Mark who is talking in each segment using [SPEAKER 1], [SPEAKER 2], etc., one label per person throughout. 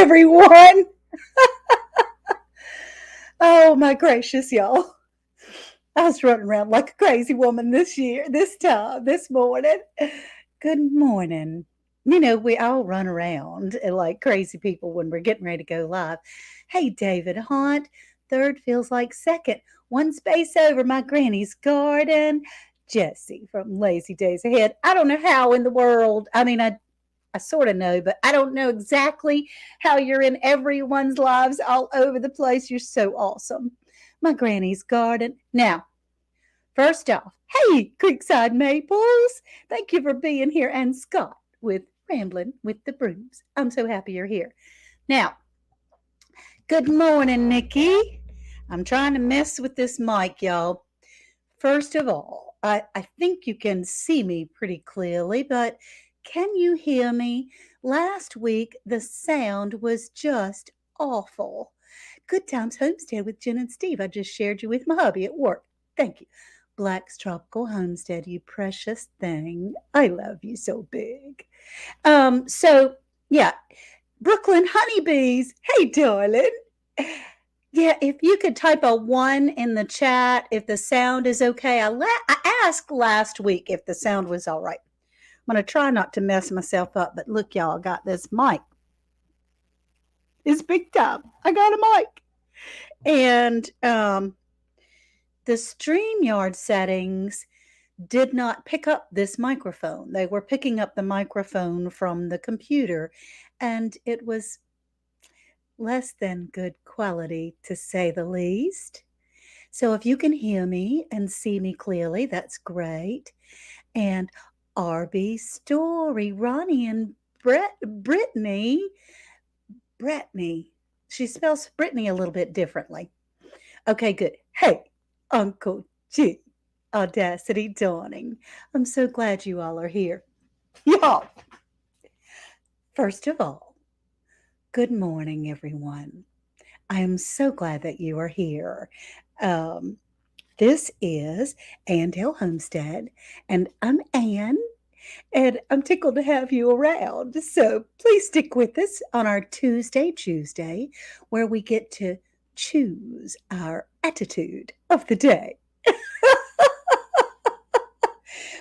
[SPEAKER 1] everyone. Oh my gracious, y'all. I was running around like a crazy woman this morning. Good morning. We all run around like crazy people when we're getting ready to go live. Hey, David Hunt, third feels like second. One space over my granny's garden. Jesse from Lazy Days Ahead. I don't know how in the world. I sort of know, but I don't know exactly how you're in everyone's lives all over the place. You're so awesome. My granny's garden. Now, first off, hey, Creekside Maples. Thank you for being here. And Scott with Rambling with the Brooms. I'm so happy you're here. Now, good morning, Nikki. I'm trying to mess with this mic, y'all. First of all, I think you can see me pretty clearly, but can you hear me? Last week, the sound was just awful. Good Times Homestead with Jen and Steve. I just shared you with my hubby at work. Thank you. Black's Tropical Homestead, you precious thing. I love you so big. So yeah, Brooklyn honeybees. Hey, darling. Yeah, if you could type a 1 in the chat if the sound is okay. I asked last week if the sound was all right. I'm going to try not to mess myself up, but look, y'all, I got this mic. It's big time. I got a mic. And the StreamYard settings did not pick up this microphone. They were picking up the microphone from the computer, and it was less than good quality, to say the least. So if you can hear me and see me clearly, that's great. And RB Story, Ronnie and Brittany. She spells Brittany a little bit differently. Okay, good. Hey, Uncle G, Audacity Dawning. I'm so glad you all are here. Y'all, first of all, good morning, everyone. I am so glad that you are here. This is Andale Homestead, and I'm Ann, and I'm tickled to have you around. So please stick with us on our ChooseDay, where we get to choose our attitude of the day.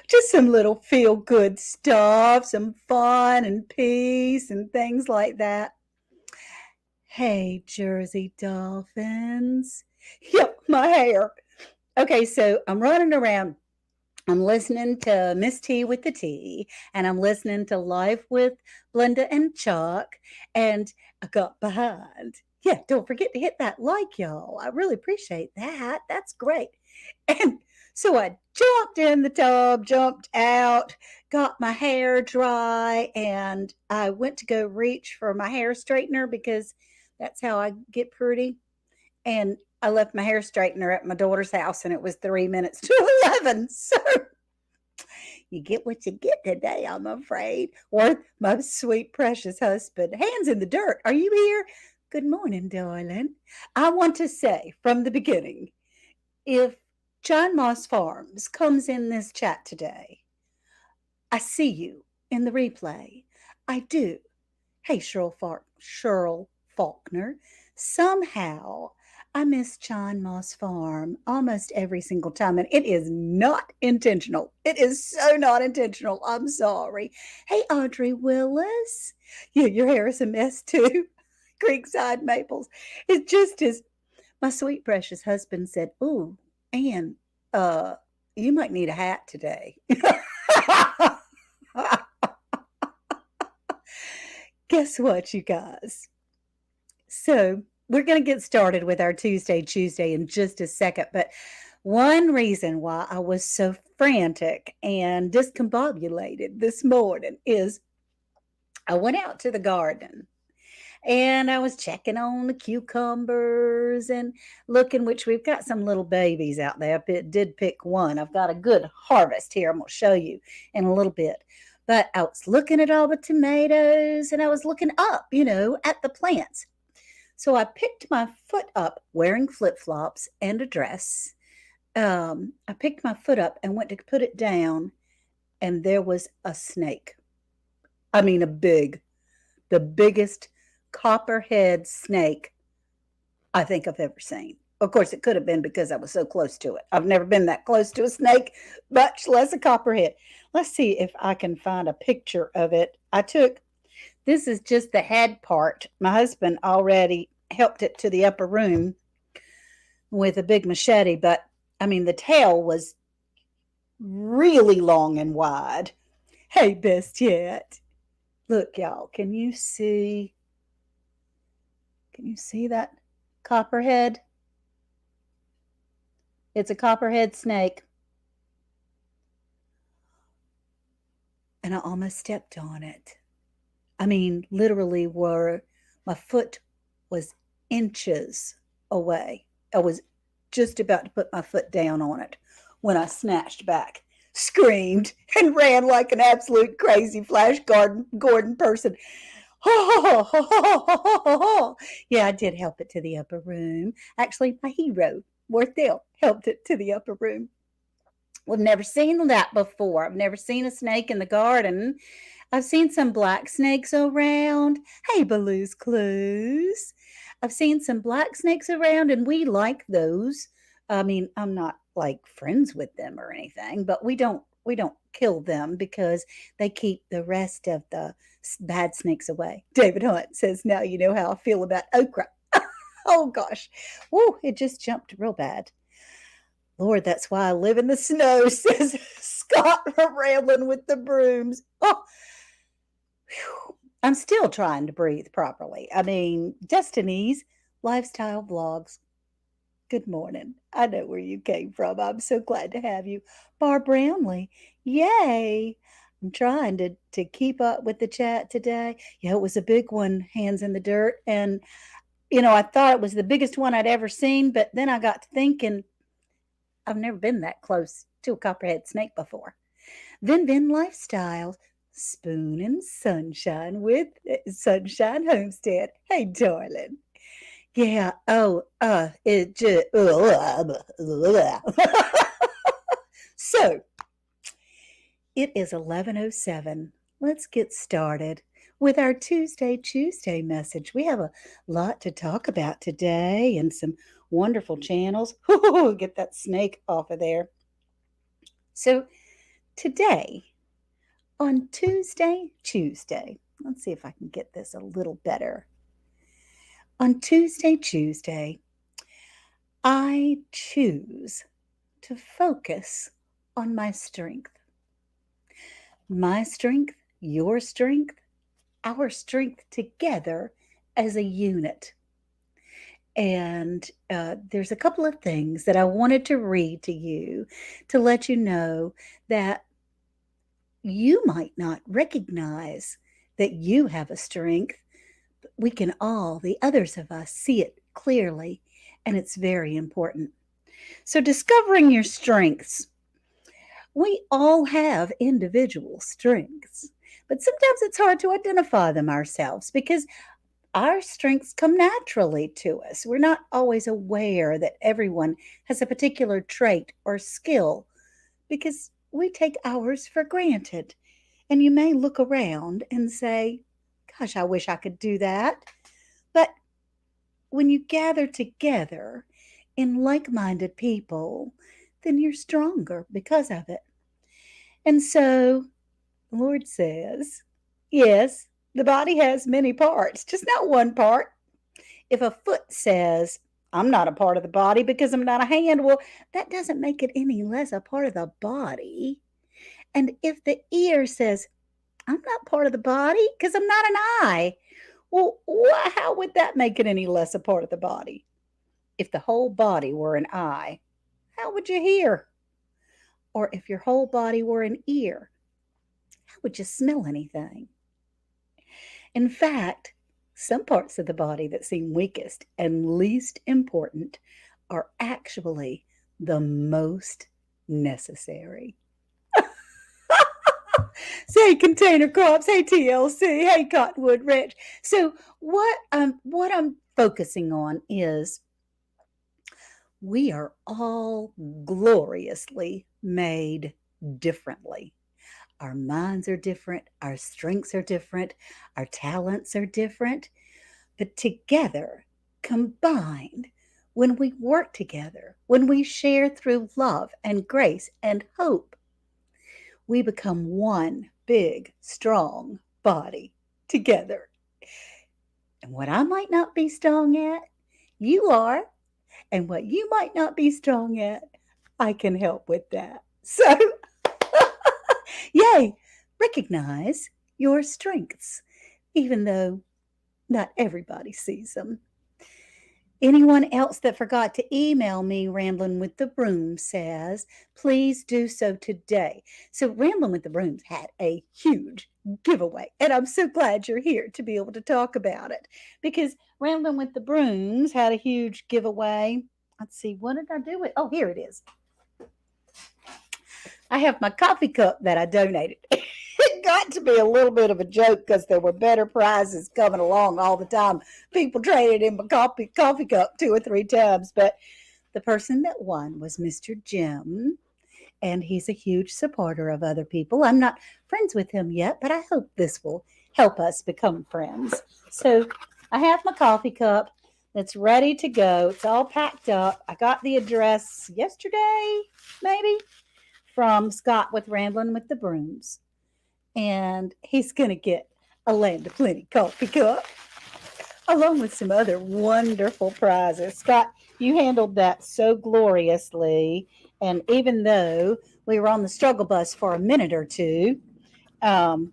[SPEAKER 1] Just some little feel good stuff, some fun and peace and things like that. Hey, Jersey Dolphins. Yep, my hair. Okay, so I'm running around. I'm listening to Miss T with the T, and I'm listening to Life with Blenda and Chuck, and I got behind. Yeah, don't forget to hit that like, y'all. I really appreciate that. That's great. And so I jumped in the tub, jumped out, got my hair dry, and I went to go reach for my hair straightener because that's how I get pretty. And I left my hair straightener at my daughter's house, and it was 3 minutes to 11. So you get what you get today, I'm afraid. Or my sweet, precious husband. Hands in the dirt. Are you here? Good morning, darling. I want to say from the beginning, if John Moss Farms comes in this chat today, I see you in the replay. I do. Hey, Cheryl Faulkner. Somehow I miss John Moss Farm almost every single time, and it is not intentional. It is so not intentional. I'm sorry. Hey, Audrey Willis. Yeah, your hair is a mess too. Creekside Maples. It's just as my sweet precious husband said, "Ooh, Ann, you might need a hat today." Guess what, you guys? So we're going to get started with our Tuesday in just a second. But one reason why I was so frantic and discombobulated this morning is I went out to the garden and I was checking on the cucumbers and looking, which we've got some little babies out there. I did pick one. I've got a good harvest here. I'm going to show you in a little bit. But I was looking at all the tomatoes and I was looking up, at the plants. So I picked my foot up wearing flip-flops and a dress. I picked my foot up and went to put it down, and there was a snake. I mean, the biggest copperhead snake I think I've ever seen. Of course, it could have been because I was so close to it. I've never been that close to a snake, much less a copperhead. Let's see if I can find a picture of it. This is just the head part. My husband already helped it to the upper room with a big machete, but I mean, the tail was really long and wide. Hey, best yet. Look, y'all, can you see that copperhead? It's a copperhead snake. And I almost stepped on it. I mean, literally, where my foot was inches away. I was just about to put my foot down on it when I snatched back, screamed, and ran like an absolute crazy Flash Gordon person. Yeah, I did help it to the upper room. Actually, my hero, Worthdale, helped it to the upper room. We've never seen that before. I've never seen a snake in the garden. I've seen some black snakes around. Hey, Baloo's Clues. I've seen some black snakes around, and we like those. I mean, I'm not like friends with them or anything, but we don't kill them because they keep the rest of the bad snakes away. David Hunt says, "Now you know how I feel about okra." Oh gosh, whoa! It just jumped real bad. Lord, that's why I live in the snow, says Scott, rambling with the brooms. Oh, whew. I'm still trying to breathe properly. I mean, Destiny's lifestyle vlogs. Good morning. I know where you came from. I'm so glad to have you. Barb Brownlee, yay. I'm trying to keep up with the chat today. Yeah, it was a big one, hands in the dirt. And, I thought it was the biggest one I'd ever seen, but then I got to thinking, I've never been that close to a copperhead snake before. Vin Lifestyle, Spoon and Sunshine with Sunshine Homestead. Hey, darling. Yeah. Oh, it just. So, it is 11:07. Let's get started with our Tuesday message. We have a lot to talk about today and some wonderful channels. Get that snake off of there. So, today on Tuesday, let's see if I can get this a little better. On Tuesday, I choose to focus on my strength. My strength, your strength, our strength together as a unit. And there's a couple of things that I wanted to read to you to let you know that you might not recognize that you have a strength. But we can all, the others of us, see it clearly, and it's very important. So, discovering your strengths. We all have individual strengths, but sometimes it's hard to identify them ourselves because our strengths come naturally to us. We're not always aware that everyone has a particular trait or skill because we take ours for granted. And you may look around and say, gosh, I wish I could do that. But when you gather together in like minded people, then you're stronger because of it. And so the Lord says, yes, the body has many parts, just not one part. If a foot says, I'm not a part of the body because I'm not a hand, well, that doesn't make it any less a part of the body. And if the ear says, I'm not part of the body because I'm not an eye, well, how would that make it any less a part of the body? If the whole body were an eye, how would you hear? Or if your whole body were an ear, how would you smell anything? In fact, some parts of the body that seem weakest and least important are actually the most necessary. Say Container Crops, hey TLC, hey Cottonwood Ranch. So what I'm focusing on is we are all gloriously made differently. Our minds are different, our strengths are different, our talents are different, But together, combined, when we work together, when we share through love and grace and hope, we become one big, strong body together. And what I might not be strong at, you are. And what you might not be strong at, I can help with that. So, yay, recognize your strengths, even though not everybody sees them. Anyone else that forgot to email me, Rambling with the Broom says, please do so today. So, Rambling with the Brooms had a huge giveaway, and I'm so glad you're here to be able to talk about it because Rambling with the Brooms had a huge giveaway. Let's see, what did I do with? Oh, here it is. I have my coffee cup that I donated. It got to be a little bit of a joke because there were better prizes coming along all the time. People traded in my coffee cup 2 or 3 times, but the person that won was Mr. Jim, and he's a huge supporter of other people. I'm not friends with him yet, but I hope this will help us become friends. So I have my coffee cup that's ready to go. It's all packed up. I got the address yesterday, maybe, from Scott with Rambling with the Brooms. And he's going to get a Land of Plenty coffee cup along with some other wonderful prizes. Scott, you handled that so gloriously. And even though we were on the struggle bus for a minute or two, um,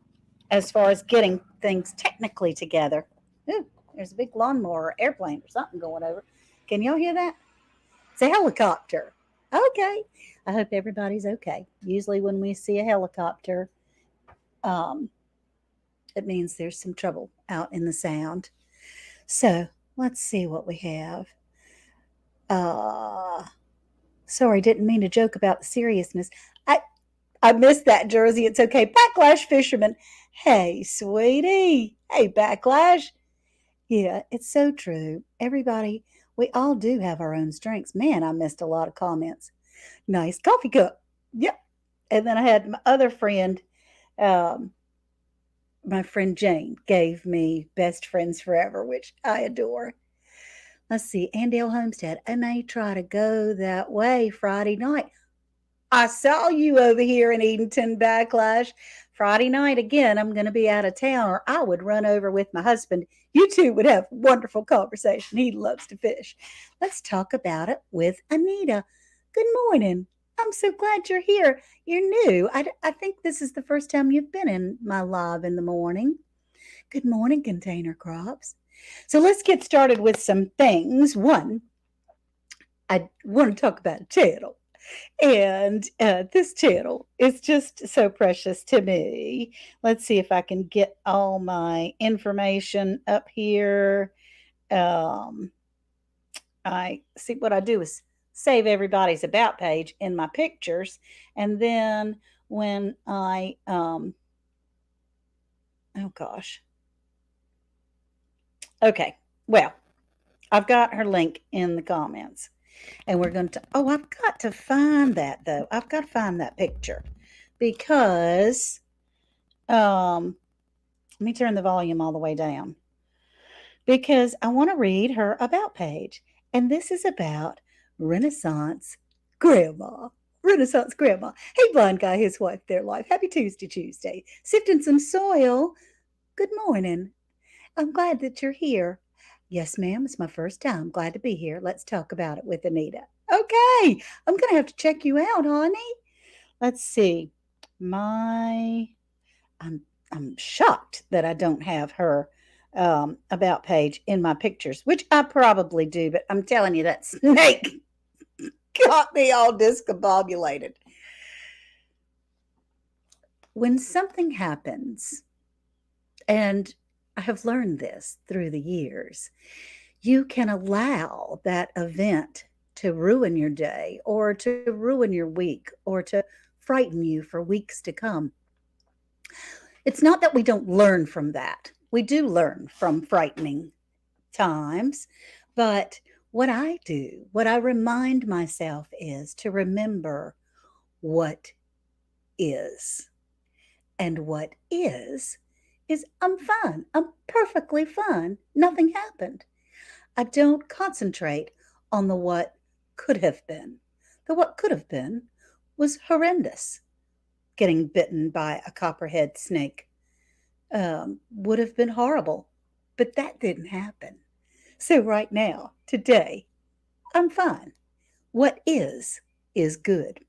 [SPEAKER 1] as far as getting things technically together, ooh, there's a big lawnmower or airplane or something going over. Can y'all hear that? It's a helicopter. Okay. I hope everybody's okay. Usually, when we see a helicopter, um, it means there's some trouble out in the sound. So let's see what we have. Uh, sorry, didn't mean to joke about the seriousness. I I missed that, Jersey. It's okay. Backlash Fisherman. Hey, sweetie. Hey, Backlash. Yeah, it's so true. Everybody, we all do have our own strengths. Man, I missed a lot of comments. Nice coffee cup. Yep. And then I had my other friend, um, my friend Jane, gave me Best Friends Forever, which I adore. Let's see, Andale Homestead. I may try to go that way Friday night. I saw you over here in Edenton Backlash. Friday night again, I'm going to be out of town, or I would run over with my husband. You two would have wonderful conversation. He loves to fish. Let's talk about it with Anita. Good morning. I'm so glad you're here. You're new. I think this is the first time you've been in my live in the morning. Good morning, Container Crops. So let's get started with some things. One, I want to talk about a channel. And this channel is just so precious to me. Let's see if I can get all my information up here. Um, I see what I do is save everybody's about page in my pictures. And then when oh gosh. Okay. Well, I've got her link in the comments. And we're going to, oh, I've got to find that though. I've got to find that picture because, let me turn the volume all the way down because I want to read her about page. And this is about Renaissance Grandma. Renaissance Grandma. Hey, blind guy, his wife, their life. Happy Tuesday. Sifting some soil. Good morning. I'm glad that you're here. Yes, ma'am, it's my first time. Glad to be here. Let's talk about it with Anita. Okay, I'm going to have to check you out, honey. Let's see. My, I'm, I'm shocked that I don't have her about page in my pictures, which I probably do, but I'm telling you, that snake got me all discombobulated. When something happens, and I have learned this through the years, you can allow that event to ruin your day or to ruin your week or to frighten you for weeks to come. It's not that we don't learn from that. We do learn from frightening times, but what I do, what I remind myself is to remember what is. And what is is I'm fine. I'm perfectly fine. Nothing happened. I don't concentrate on the what could have been. The what could have been was horrendous. Getting bitten by a copperhead snake would have been horrible, but that didn't happen. So, right now, today, I'm fine. What is good.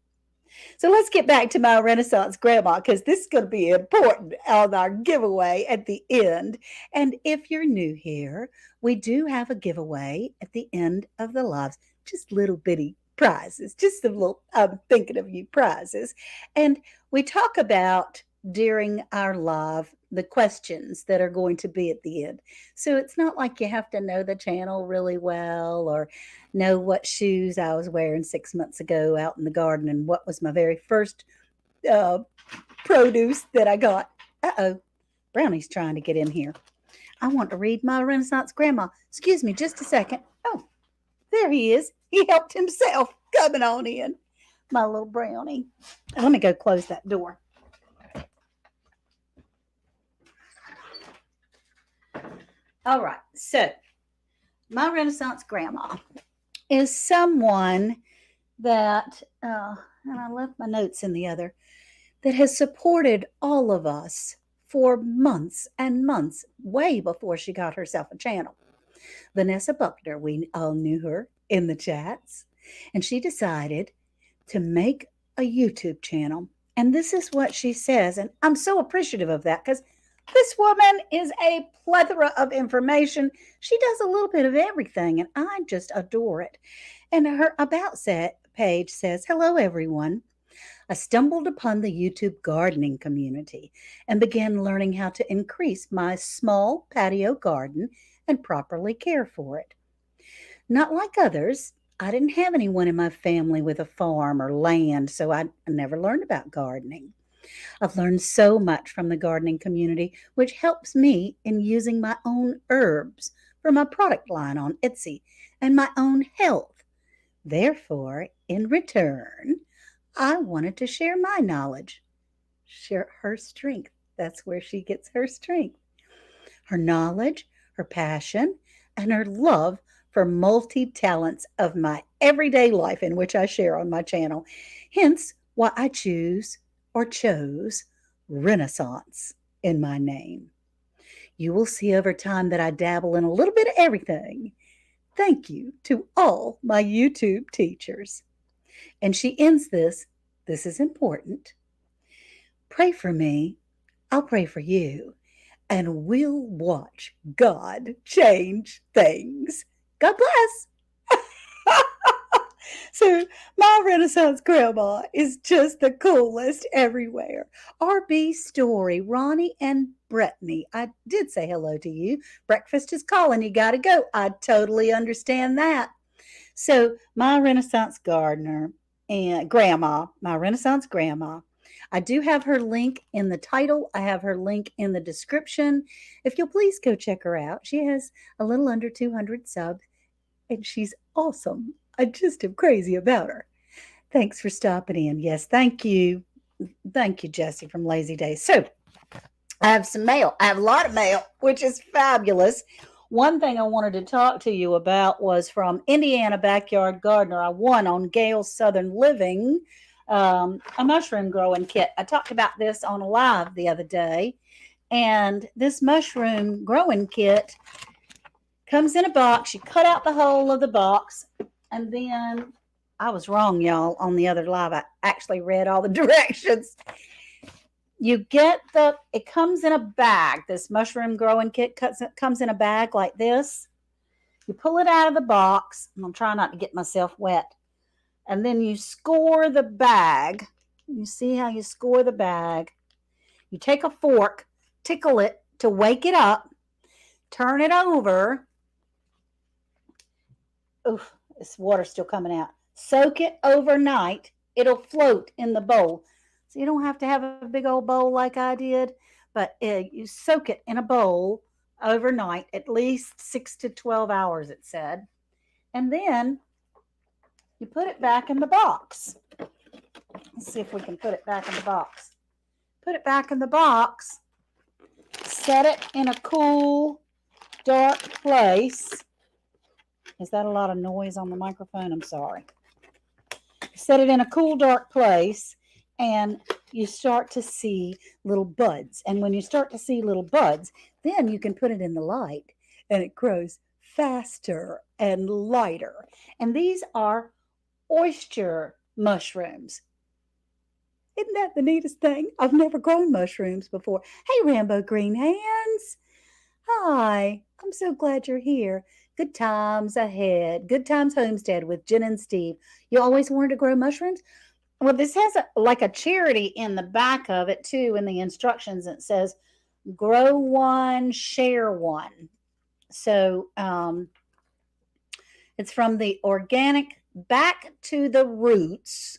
[SPEAKER 1] So let's get back to my Renaissance grandma because this is going to be important on our giveaway at the end. And if you're new here, we do have a giveaway at the end of the lives, just little bitty prizes, just a little I'm thinking of you prizes. And we talk about during our live the questions that are going to be at the end. So it's not like you have to know the channel really well or know what shoes I was wearing 6 months ago out in the garden and what was my very first uh, produce that I got. Uh-oh, Brownie's trying to get in here. I want to read my Renaissance grandma. Excuse me just a second. Oh, there he is. He helped himself coming on in. My little brownie. Let me go close that door. All right, so my Renaissance grandma is someone that, and I left my notes in the other, that has supported all of us for months and months, way before she got herself a channel. Vanessa Buckner, we all knew her in the chats, and she decided to make a YouTube channel. And this is what she says, and I'm so appreciative of that because this woman is a plethora of information. She does a little bit of everything, and I just adore it. And her About Set page says, "Hello, everyone. I stumbled upon the YouTube gardening community and began learning how to increase my small patio garden and properly care for it. Not like others, I didn't have anyone in my family with a farm or land, so I never learned about gardening. I've learned so much from the gardening community, which helps me in using my own herbs for my product line on Etsy and my own health. Therefore, in return, I wanted to share my knowledge, share her strength. That's where she gets her strength. Her knowledge, her passion, and her love for multi talents of my everyday life in which I share on my channel. Hence, why I choose or chose Renaissance in my name. You will see over time that I dabble in a little bit of everything. Thank you to all my YouTube teachers." And she ends this is important. "Pray for me, I'll pray for you, and we'll watch God change things. God bless." So my Renaissance grandma is just the coolest everywhere. RB Story, Ronnie and Brittany, I did say hello to you. Breakfast is calling. You got to go. I totally understand that. So my Renaissance gardener and grandma, my Renaissance grandma, I do have her link in the title. I have her link in the description. If you'll please go check her out. She has a little under 200 subs and she's awesome. I just am crazy about her. Thanks for stopping in. Yes, thank you. Thank you, Jesse from Lazy Days. So I have some mail. I have a lot of mail, which is fabulous. One thing I wanted to talk to you about was from Indiana Backyard Gardener. I won on Gail's Southern Living, a mushroom growing kit. I talked about this on a live the other day. And this mushroom growing kit comes in a box. You cut out the hole of the box. And then I was wrong, y'all, on the other live. I actually read all the directions. You get it comes in a bag. This mushroom growing kit comes in a bag like this. You pull it out of the box. I'm going to try not to get myself wet. And then you score the bag. You see how you score the bag. You take a fork, tickle it to wake it up, turn it over. Oof, this water's still coming out. Soak it overnight. It'll float in the bowl. So you don't have to have a big old bowl like I did, but you soak it in a bowl overnight, at least 6 to 12 hours, it said. And then you put it back in the box. Let's see if we can put it back in the box. Put it back in the box. Set it in a cool, dark place. Is that a lot of noise on the microphone? I'm sorry. Set it in a cool, dark place, and you start to see little buds. And when you start to see little buds, then you can put it in the light, and it grows faster and lighter. And these are oyster mushrooms. Isn't that the neatest thing? I've never grown mushrooms before. Hey, Rambo Green Hands. Hi, I'm so glad you're here. Good times ahead. Good times homestead with Jen and Steve. You always wanted to grow mushrooms? Well, this has like a charity in the back of it too, in the instructions. It says, grow one, share one. So it's from the Organic Back to the Roots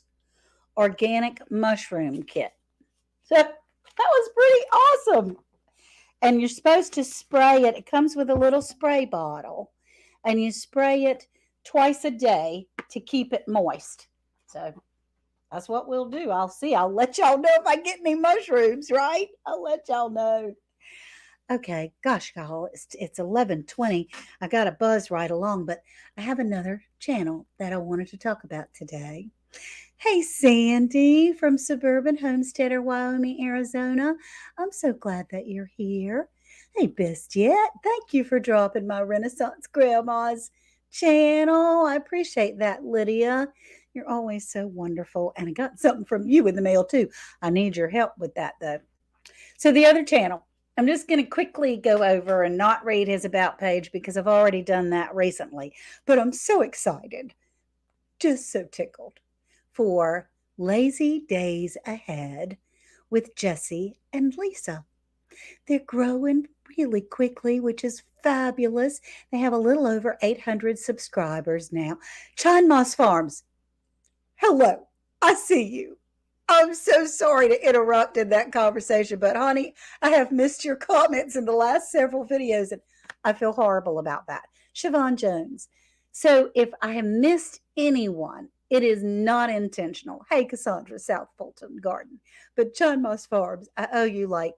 [SPEAKER 1] Organic Mushroom Kit. So that was pretty awesome. And you're supposed to spray it. It comes with a little spray bottle, and you spray it twice a day to keep it moist. So that's what we'll do. I'll see. I'll let y'all know if I get any mushrooms, right? I'll let y'all know. Okay, gosh, y'all, it's 11:20. I got a buzz right along, but I have another channel that I wanted to talk about today. Hey, Sandy from Suburban Homesteader, Wyoming, Arizona. I'm so glad that you're here. Hey, Biscuit, thank you for dropping my Renaissance Grandma's channel. I appreciate that, Lydia. You're always so wonderful. And I got something from you in the mail, too. I need your help with that, though. So, the other channel, I'm just going to quickly go over and not read his about page because I've already done that recently. But I'm so excited, just so tickled for Lazy Days Ahead with Jesse and Lisa. They're growing really quickly, which is fabulous. They have a little over 800 subscribers now. Chine Moss Farms, hello, I see you. I'm so sorry to interrupt in that conversation, but honey, I have missed your comments in the last several videos, and I feel horrible about that. Siobhan Jones. So if I have missed anyone, it is not intentional. Hey, Cassandra, South Fulton Garden. But John Moss Farms, I owe you like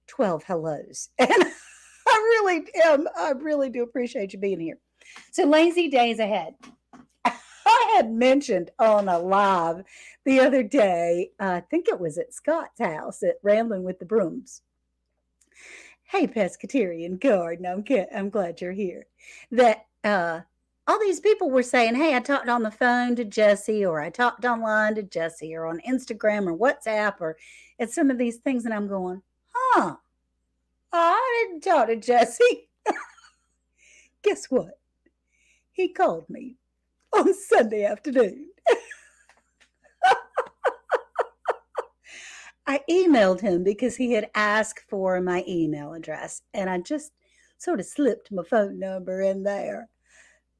[SPEAKER 1] 12 hellos. And I really do appreciate you being here. So Lazy Days Ahead. I had mentioned on a live the other day, I think it was at Scott's house at Rambling with the Brooms. Hey, Pescatarian Garden, I'm glad you're here. That all these people were saying, hey, I talked on the phone to Jesse, or I talked online to Jesse, or on Instagram or WhatsApp, or at some of these things. And I'm going, I didn't talk to Jesse. Guess what? He called me on Sunday afternoon. I emailed him because he had asked for my email address, and I just sort of slipped my phone number in there.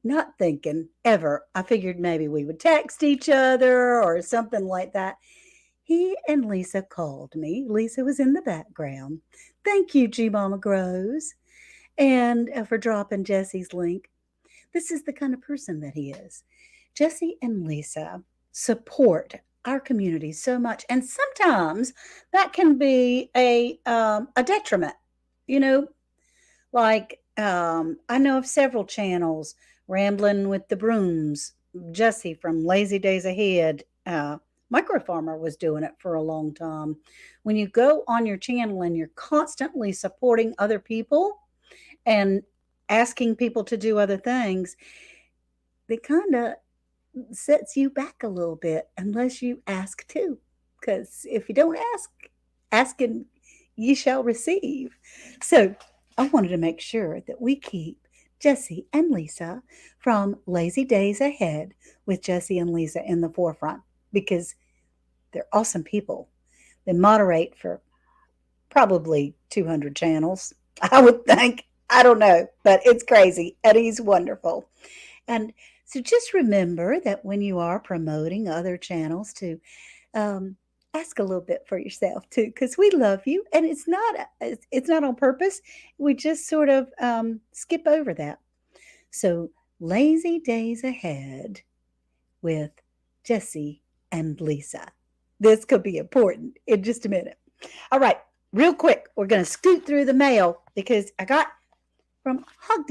[SPEAKER 1] Not thinking ever. I figured maybe we would text each other or something like that. He and Lisa called me. Lisa was in the background. Thank you, G Mama Grows, and for dropping Jesse's link. This is the kind of person that he is. Jesse and Lisa support our community so much, and sometimes that can be a detriment. You know, like I know of several channels, Rambling with the Brooms, Jesse from Lazy Days Ahead. Micro Farmer was doing it for a long time. When you go on your channel and you're constantly supporting other people and asking people to do other things, it kind of sets you back a little bit unless you ask too. Because if you don't ask, asking ye shall receive. So I wanted to make sure that we keep Jesse and Lisa from Lazy Days Ahead with Jesse and Lisa in the forefront because they're awesome people. They moderate for probably 200 channels, I would think. I don't know, but it's crazy. Eddie's wonderful. And so just remember that when you are promoting other channels to ask a little bit for yourself too, because we love you, and it's not on purpose. We just sort of skip over that. So Lazy Days Ahead with Jesse and Lisa. This could be important in just a minute. All right. real quick, we're going to scoot through the mail because I got from Hog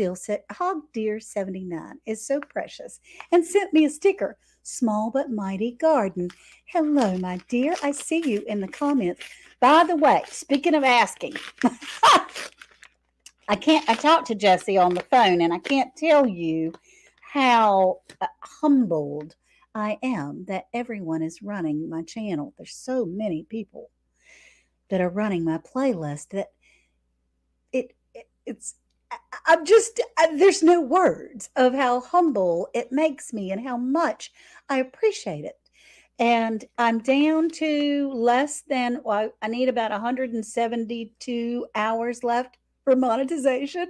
[SPEAKER 1] Deer 79 is so precious and sent me a sticker. Small but mighty garden. Hello, my dear. I see you in the comments. By the way, speaking of asking, I talked to Jesse on the phone and I can't tell you how humbled I am that everyone is running my channel. There's so many people that are running my playlist that it's I'm just there's no words of how humble it makes me and how much I appreciate it. And I'm down to less than, well, I need about 172 hours left for monetization.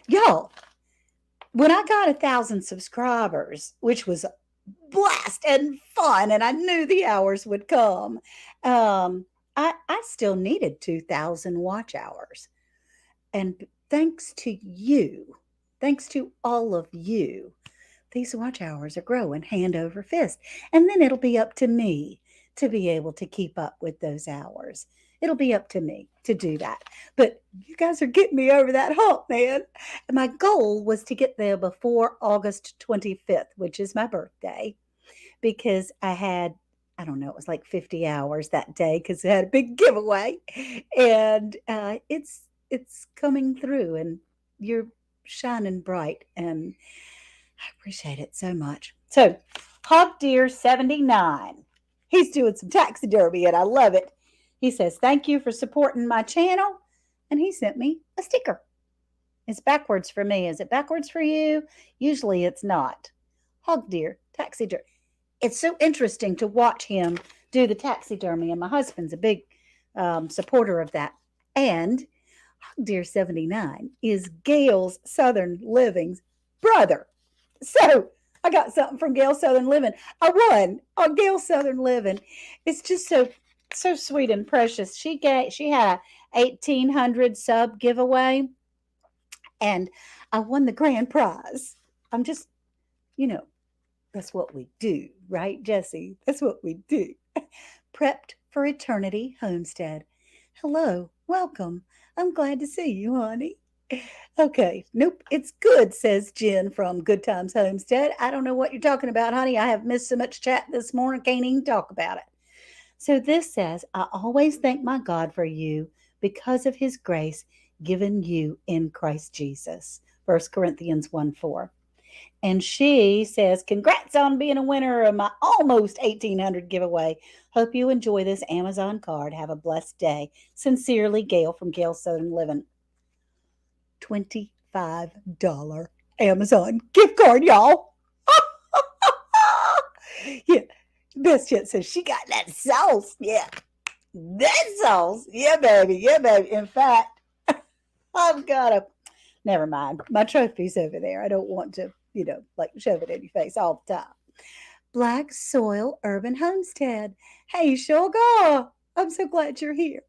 [SPEAKER 1] Y'all, when I got 1,000 subscribers, which was blast and fun, and I knew the hours would come, I still needed 2,000 watch hours. And thanks to all of you, these watch hours are growing hand over fist. And then it'll be up to me to be able to keep up with those hours. It'll be up to me to do that. But you guys are getting me over that hump, man. And my goal was to get there before August 25th, which is my birthday, because I don't know, it was like 50 hours that day because it had a big giveaway. And it's coming through and you're shining bright and I appreciate it so much. So, Hog Deer 79. He's doing some taxidermy and I love it. He says, "Thank you for supporting my channel." And he sent me a sticker. It's backwards for me. Is it backwards for you? Usually it's not. Hog Deer taxidermy. It's so interesting to watch him do the taxidermy, and my husband's a big supporter of that. And Hog Deer 79 is Gail's Southern Living's brother. So I got something from Gail Southern Living. I won on Gail Southern Living. It's just so sweet and precious. She had a 1,800 sub giveaway, and I won the grand prize. I'm just, you know, that's what we do, right, Jesse? That's what we do. Prepped for Eternity Homestead. Hello, welcome. I'm glad to see you, honey. Okay, nope, it's good, says Jen from Good Times Homestead. I don't know what you're talking about, honey. I have missed so much chat this morning, can't even talk about it. So this says, I always thank my God for you because of his grace given you in Christ Jesus. 1 Corinthians 1:4. And she says, congrats on being a winner of my almost 1,800 giveaway. Hope you enjoy this Amazon card. Have a blessed day. Sincerely, Gail from Gail Southern Living. $25 Amazon gift card, y'all. Yeah. Best yet says she got that sauce. Yeah. That sauce. Yeah, baby. Yeah, baby. In fact, I've got a, never mind. My trophy's over there. I don't want to, like shove it in your face all the time. Black Soil Urban Homestead. Hey, Sugar. I'm so glad you're here.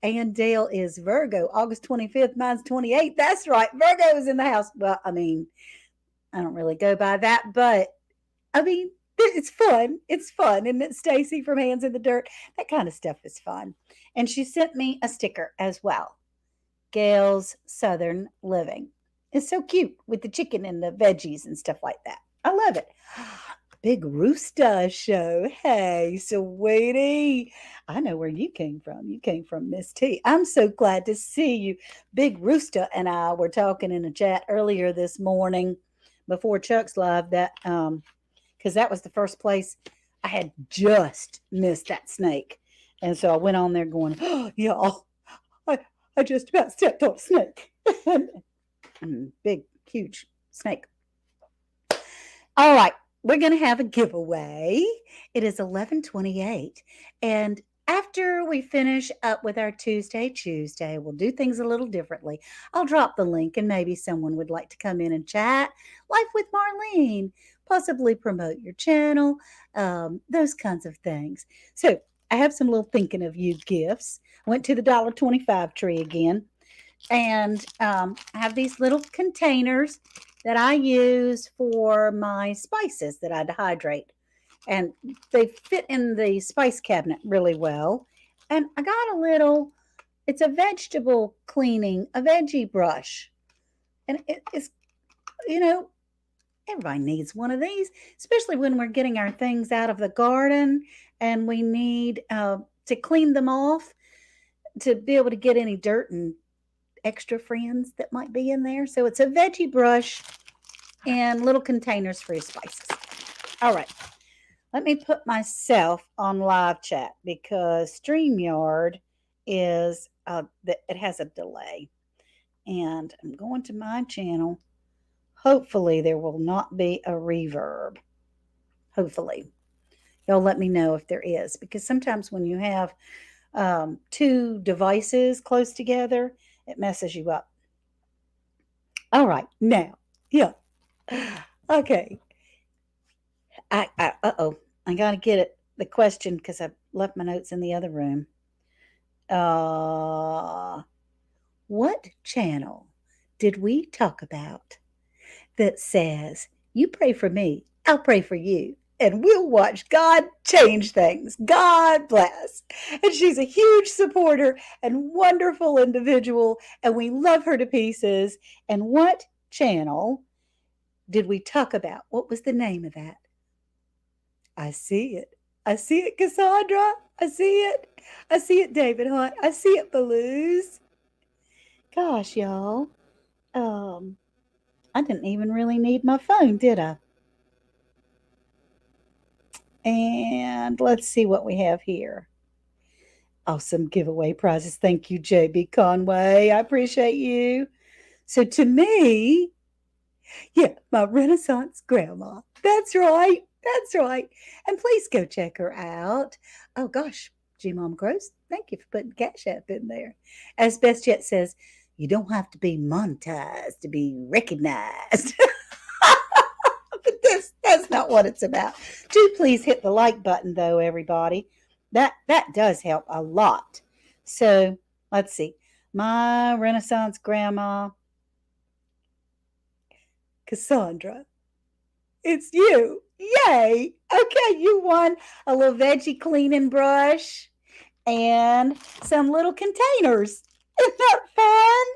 [SPEAKER 1] And Dale is Virgo, August 25th. Mine's 28th. That's right. Virgo is in the house. Well, I mean, I don't really go by that, but I mean, it's fun. It's fun. And it's Stacy from Hands in the Dirt. That kind of stuff is fun. And she sent me a sticker as well. Gail's Southern Living. It's so cute with the chicken and the veggies and stuff like that. I love it. Big Rooster Show. Hey, sweetie. I know where you came from. You came from Miss T. I'm so glad to see you. Big Rooster and I were talking in a chat earlier this morning before Chuck's live that because that was the first place I had just missed that snake. And so I went on there going, oh, y'all, I just about stepped on a snake. Big, huge snake. All right. We're going to have a giveaway. It is 11:28. And after we finish up with our ChooseDay, we'll do things a little differently. I'll drop the link and maybe someone would like to come in and chat. Life with Marlene. Possibly promote your channel. Those kinds of things. So I have some little thinking of you gifts. Went to the $1.25 tree again. And I have these little containers that I use for my spices that I dehydrate. And they fit in the spice cabinet really well. And I got a little It's a vegetable cleaning, a veggie brush. And it's, you know, everybody needs one of these, especially when we're getting our things out of the garden and we need to clean them off to be able to get any dirt and extra friends that might be in there. So it's a veggie brush and little containers for your spices. All right. Let me put myself on live chat because StreamYard is it has a delay. And I'm going to my channel. Hopefully there will not be a reverb. Hopefully. Y'all let me know if there is, because sometimes when you have two devices close together, it messes you up. All right, now, yeah. Okay. I got to get it. The question, because I left my notes in the other room. What channel did we talk about that says, you pray for me, I'll pray for you, and we'll watch God change things? God bless. And she's a huge supporter and wonderful individual, and we love her to pieces. And what channel did we talk about? What was the name of that? I see it. I see it, Cassandra. I see it. I see it, David Hunt. I see it, Belouse. Gosh, y'all. I didn't even really need my phone, did I? And let's see what we have here. Awesome giveaway prizes. Thank you, JB Conway. I appreciate you. So to me, yeah, my Renaissance grandma. That's right. That's right. And please go check her out. Oh gosh, G Mom Gross, thank you for putting Cash App in there. As Best Yet says, you don't have to be monetized to be recognized. But that's not what it's about. Do please hit the like button though, everybody. That does help a lot. So let's see. My Renaissance grandma, Cassandra. It's you. Yay. Okay, you won a little veggie cleaning brush and some little containers. Isn't that fun?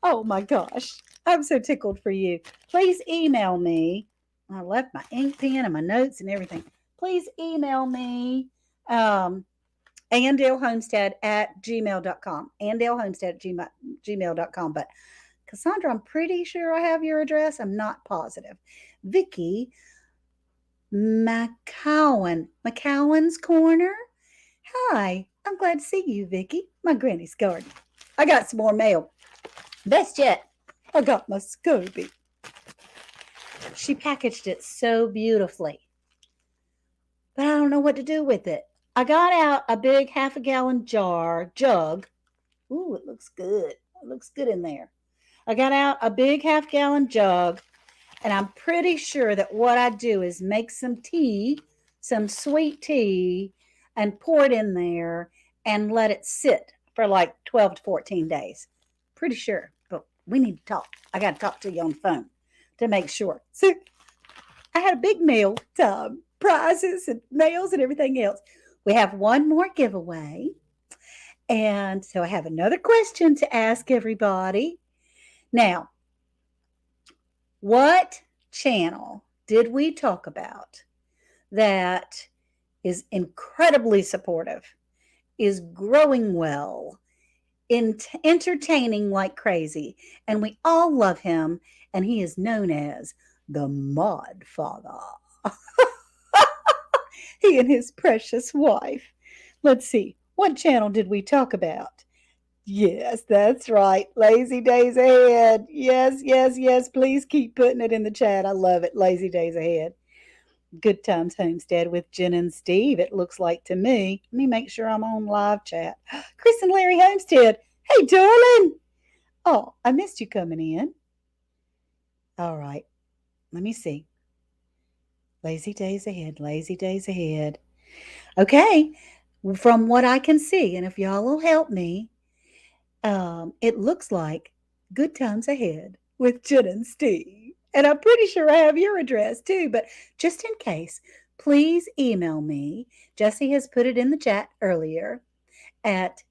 [SPEAKER 1] Oh my gosh. I'm so tickled for you. Please email me. I left my ink pen and my notes and everything. Please email me andalehomestead@gmail.com. andalehomestead@gmail.com. But Cassandra, I'm pretty sure I have your address. I'm not positive. Vicki McCowan's Corner. Hi, I'm glad to see you, Vicki. My granny's garden. I got some more mail. Best yet, I got my SCOBY. She packaged it so beautifully, but I don't know what to do with it. I got out a big half-a-gallon jug. Ooh, it looks good. It looks good in there. I got out a big half-gallon jug, and I'm pretty sure that what I do is make some tea, some sweet tea, and pour it in there and let it sit for like 12 to 14 days. Pretty sure, but we need to talk. I got to talk to you on the phone to make sure. So I had a big mail time, prizes and mails and everything else. We have one more giveaway. And so I have another question to ask everybody. Now, what channel did we talk about that is incredibly supportive, is growing well, entertaining like crazy, and we all love him, and he is known as the Mod Father. He and his precious wife. Let's see, what channel did we talk about? Yes, that's right. Lazy Days Ahead. Yes, yes, yes. Please keep putting it in the chat. I love it. Lazy Days Ahead. Good Times Homestead with Jen and Steve, it looks like to me. Let me make sure I'm on live chat. Chris and Larry Homestead. Hey, darling. Oh, I missed you coming in. All right. Let me see. Lazy Days Ahead. Lazy Days Ahead. Okay. From what I can see, and if y'all will help me, it looks like Good Times Ahead with Jen and Steve. And I'm pretty sure I have your address too, but just in case, please email me. Jessie has put it in the chat earlier at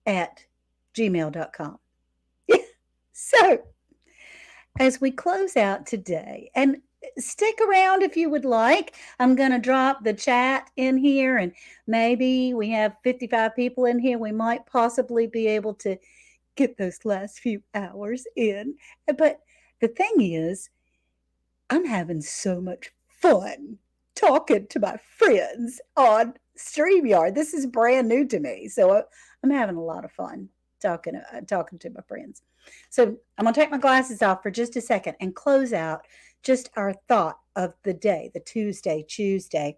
[SPEAKER 1] at gmail.com. So, as we close out today, and stick around if you would like, I'm going to drop the chat in here, and maybe we have 55 people in here. We might possibly be able to get those last few hours in. But the thing is, I'm having so much fun talking to my friends on StreamYard. This is brand new to me, so I'm having a lot of fun talking to my friends. So I'm gonna take my glasses off for just a second and close out just our thought of the day, the ChooseDay.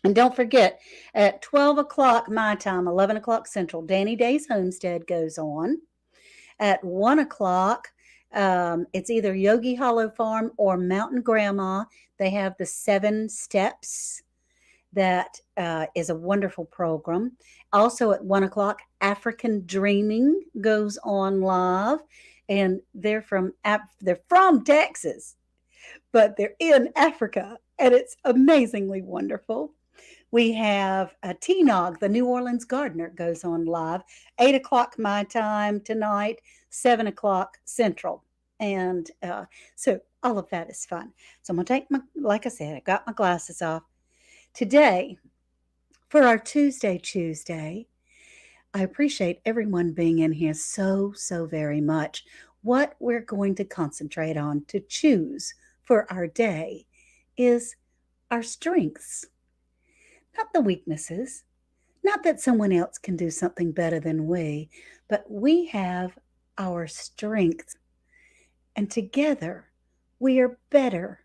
[SPEAKER 1] And don't forget, at 12 o'clock my time, 11 o'clock Central, Danny Day's Homestead goes on. At 1 o'clock, it's either Yogi Hollow Farm or Mountain Grandma. They have the 7 steps. That is a wonderful program. Also at 1 o'clock, African Dreaming goes on live, and they're from Texas, but they're in Africa, and it's amazingly wonderful. We have T-Nog, the New Orleans Gardener, goes on live, 8 o'clock my time tonight, 7 o'clock Central. And so all of that is fun. So I'm going to take like I said, I got my glasses off. Today, for our ChooseDay, I appreciate everyone being in here so very much. What we're going to concentrate on to choose for our day is our strengths, not the weaknesses. Not that someone else can do something better than we, but we have our strengths. And together, we are better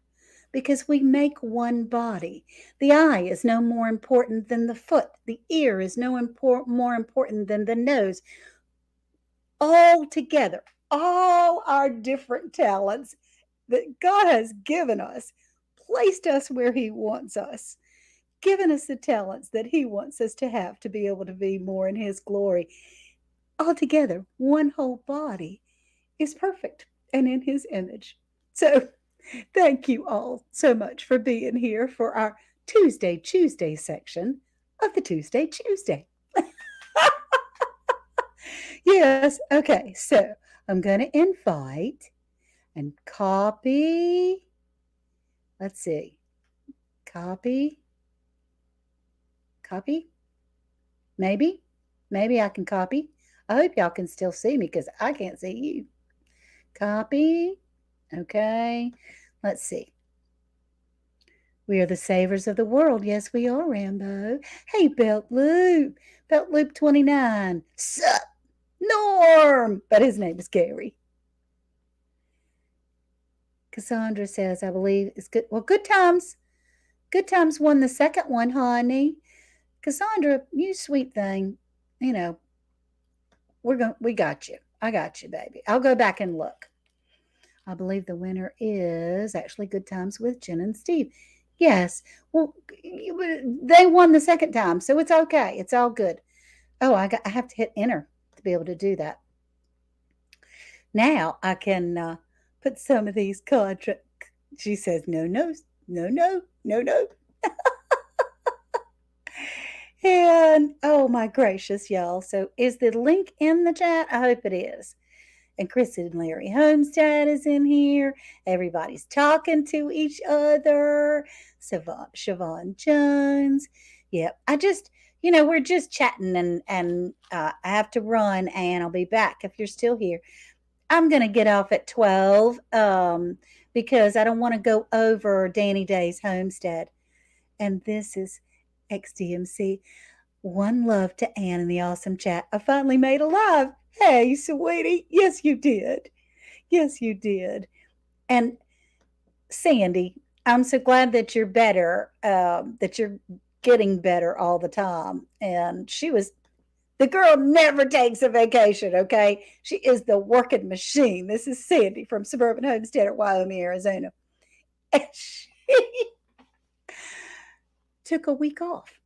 [SPEAKER 1] because we make one body. The eye is no more important than the foot. The ear is no more important than the nose. All together, all our different talents that God has given us, placed us where He wants us, given us the talents that He wants us to have to be able to be more in His glory. Altogether, one whole body is perfect and in His image. So, thank you all so much for being here for our ChooseDay section of the ChooseDay. Yes, okay, so I'm going to invite and copy. Let's see. Copy. Maybe I can copy. I hope y'all can still see me because I can't see you. Copy. Okay. Let's see. We are the savers of the world. Yes, we are, Rambo. Hey, Belt Loop 29. Sup? Norm. But his name is Gary. Cassandra says, I believe it's good. Well, Good Times. Good Times won the second one, honey. Cassandra, you sweet thing. You know, we got you. I got you, baby. I'll go back and look. I believe the winner is actually Good Times with Jen and Steve. Yes. Well, they won the second time, so it's okay. It's all good. Oh, I have to hit enter to be able to do that. Now I can put some of these contracts. She says, no. And oh my gracious, y'all. So is the link in the chat? I hope it is. And Chris and Larry Homestead is in here. Everybody's talking to each other. Siobhan Jones. Yep. We're just chatting and I have to run and I'll be back if you're still here. I'm going to get off at 12 because I don't want to go over Danny Day's Homestead. And this is XDMC. One love to Ann in the awesome chat. I finally made a live. Hey, sweetie. Yes, you did. And Sandy, I'm so glad that you're better, that you're getting better all the time. And the girl never takes a vacation, okay? She is the working machine. This is Sandy from Suburban Homestead at Wyoming, Arizona. And she took a week off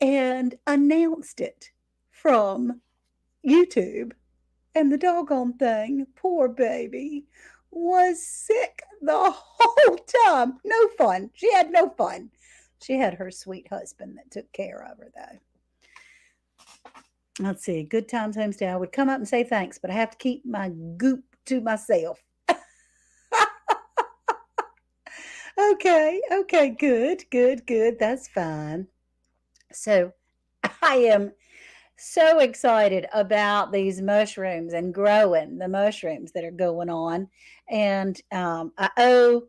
[SPEAKER 1] and announced it from YouTube. And the doggone thing, poor baby, was sick the whole time. No fun. She had no fun. She had her sweet husband that took care of her, though. Let's see. Good times homestay. I would come up and say thanks, but I have to keep my goop to myself. Okay. Okay. Good. Good. Good. That's fine. So I am so excited about these mushrooms and growing the mushrooms that are going on. And I owe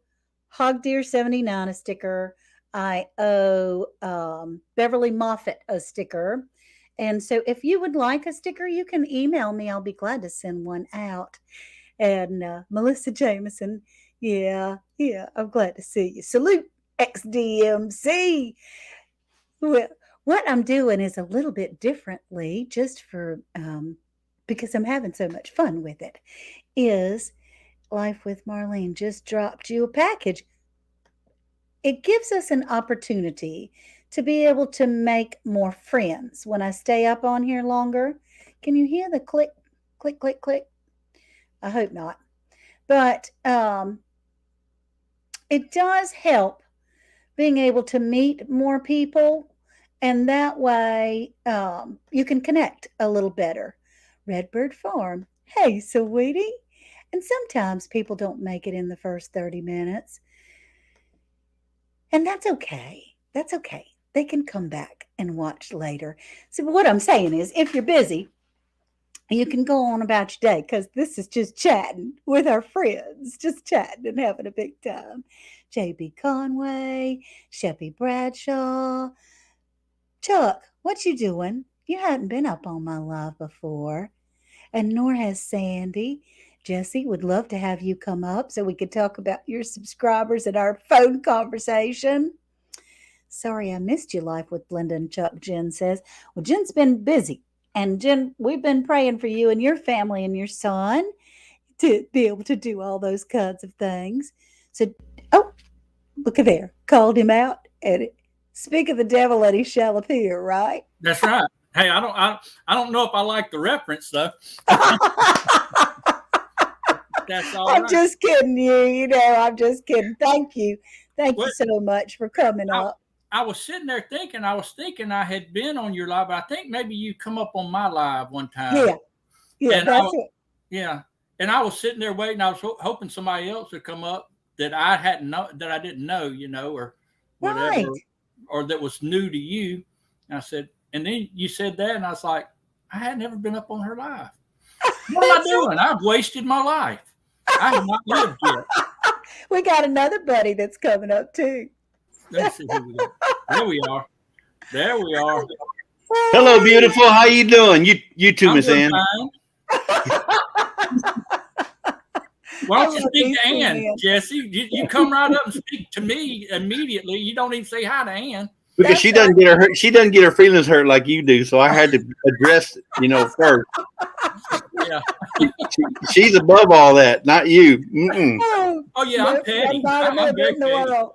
[SPEAKER 1] Hog Deer 79 a sticker. I owe Beverly Moffat a sticker. And so if you would like a sticker, you can email me. I'll be glad to send one out. And Melissa Jameson, yeah, yeah, I'm glad to see you. Salute XDMC. Well, what I'm doing is a little bit differently, just for because I'm having so much fun with it. Is Life with Marlene just dropped you a package? It gives us an opportunity to be able to make more friends when I stay up on here longer. Can you hear the click, click, click, click? I hope not. But it does help being able to meet more people, and that way you can connect a little better. Redbird Farm, hey, sweetie. And sometimes people don't make it in the first 30 minutes, and that's okay. That's okay. They can come back and watch later. So, what I'm saying is, if you're busy, you can go on about your day, because this is just chatting with our friends, just chatting and having a big time. JB Conway, Sheppy Bradshaw. Chuck, what you doing? You hadn't been up on my live before. And nor has Sandy. Jesse, would love to have you come up so we could talk about your subscribers and our phone conversation. Sorry I missed you live with Linda and Chuck, Jen says. Well, Jen's been busy. And Jen, we've been praying for you and your family and your son to be able to do all those kinds of things. So, oh, look at there. Called him out. And speak of the devil and he shall appear, right?
[SPEAKER 2] That's right. Hey, I don't know if I like the reference though. That's all
[SPEAKER 1] I'm
[SPEAKER 2] right.
[SPEAKER 1] just kidding you. You know, I'm just kidding. Thank you. Thank you so much for coming up.
[SPEAKER 2] I was sitting there thinking, I had been on your live, but I think maybe you come up on my live one time.
[SPEAKER 1] Yeah. Yeah,
[SPEAKER 2] and
[SPEAKER 1] that's it.
[SPEAKER 2] Yeah. And I was sitting there waiting. I was hoping somebody else would come up that I didn't know, or whatever,
[SPEAKER 1] Right.
[SPEAKER 2] or that was new to you. And I said, and then you said that, and I was like, I had never been up on her live. What am I doing? I've wasted my life. I have not lived yet.
[SPEAKER 1] We got another buddy that's coming up too.
[SPEAKER 2] Let's see who we got. There we are. There we are.
[SPEAKER 3] Hello, beautiful. How you doing? You too, Miss Ann.
[SPEAKER 2] Why don't you speak to Ann, Jesse? You come right up and speak to me immediately. You don't even say hi to Ann.
[SPEAKER 3] Because she doesn't get her feelings hurt like you do, so I had to address first.
[SPEAKER 2] Yeah.
[SPEAKER 3] She's above all that, not you. Mm-mm.
[SPEAKER 2] Oh yeah, I'm petty. I'm very petty.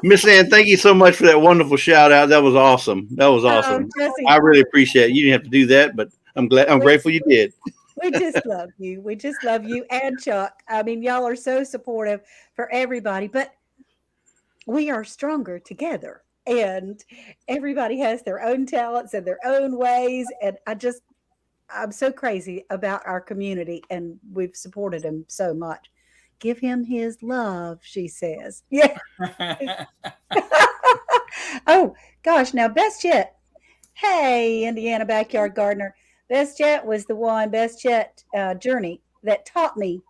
[SPEAKER 3] Miss Ann, thank you so much for that wonderful shout out. That was awesome. I really appreciate it. You didn't have to do that, but I'm grateful you did.
[SPEAKER 1] We just love you. We just love you and Chuck. I mean, y'all are so supportive for everybody, but we are stronger together. And everybody has their own talents and their own ways. And I'm so crazy about our community, and we've supported him so much. Give him his love, she says. Yeah. Oh, gosh. Now, best yet. Hey, Indiana Backyard Gardener. Best yet was the one, Best Yet Journey, that taught me